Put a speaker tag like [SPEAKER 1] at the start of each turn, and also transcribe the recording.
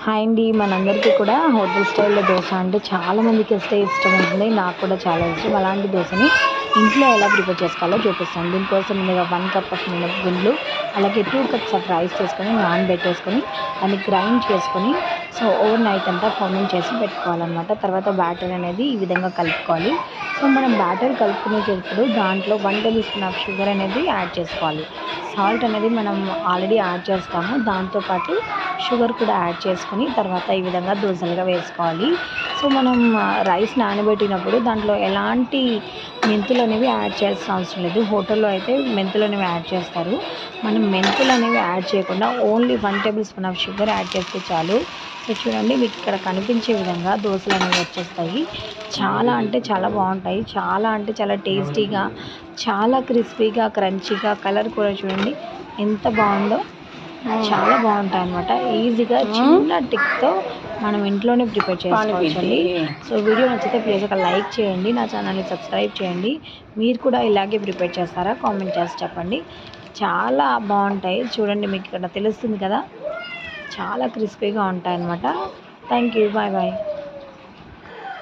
[SPEAKER 1] Hi అండి. మనందరికీ కూడా హోటల్ స్టైల్లో దోశ అంటే చాలామందికి ఇష్టం ఉంటుంది. నాకు కూడా చాలా ఇష్టం. అలాంటి దోశని ఇంట్లో ఎలా ప్రిపేర్ చేసుకోవాలో చూపిస్తాను. దీనికోసం ముందుగా 1 కప్ ఆఫ్ మినపగుండ్లు, అలాగే 2 కప్స్ ఆఫ్ రైస్ తీసుకొని నానబెట్టేసుకొని దాన్ని గ్రైండ్ చేసుకొని ఓవర్ నైట్ అంతా ఫర్మెంట్ చేసి పెట్టుకోవాలన్నమాట. తర్వాత బ్యాటర్ అనేది ఈ విధంగా కలుపుకోవాలి. మనం బ్యాటర్ కలుపుకునేటప్పుడు దాంట్లో 1 టేబుల్ స్పూన్ ఆఫ్ షుగర్ అనేది యాడ్ చేసుకోవాలి. సాల్ట్ అనేది మనం ఆల్రెడీ యాడ్ చేస్తాము. దాంతోపాటు షుగర్ కూడా యాడ్ చేసుకొని తర్వాత ఈ విధంగా దోశలుగా వేసుకోవాలి. మనం రైస్ నానబెట్టినప్పుడు దాంట్లో ఎలాంటి మెంతులు అనేవి యాడ్ చేయాల్సిన అవసరం లేదు. హోటల్లో అయితే మెంతులు అనేవి యాడ్ చేస్తారు. మనం మెంతులు అనేవి యాడ్ చేయకుండా only 1 table spoon of sugar add చేస్తే చాలు. చూడండి, మీకు ఇక్కడ కనిపించే విధంగా దోశలు అనేవి వచ్చేస్తాయి. చాలా అంటే చాలా బాగుంటాయి. చాలా అంటే చాలా టేస్టీగా, చాలా క్రిస్పీగా, క్రంచీగా, కలర్ కూడా చూడండి ఎంత బాగుందో. చాలా బాగుంటాయి అన్నమాట. ఈజీగా చిన్న టిక్తో మనం ఇంట్లోనే ప్రిపేర్ చేసుకోవచ్చండి. వీడియో నచ్చితే ప్లీజ్ ఒక లైక్ చేయండి, నా ఛానల్ని సబ్స్క్రైబ్ చేయండి. మీరు కూడా ఇలాగే ప్రిపేర్ చేస్తారా? కామెంట్ చేసి చెప్పండి. చాలా బాగుంటాయి. చూడండి, మీకు ఇక్కడ తెలుస్తుంది కదా, చాలా క్రిస్పీగా ఉంటాయి అన్నమాట. Thank you. Bye bye.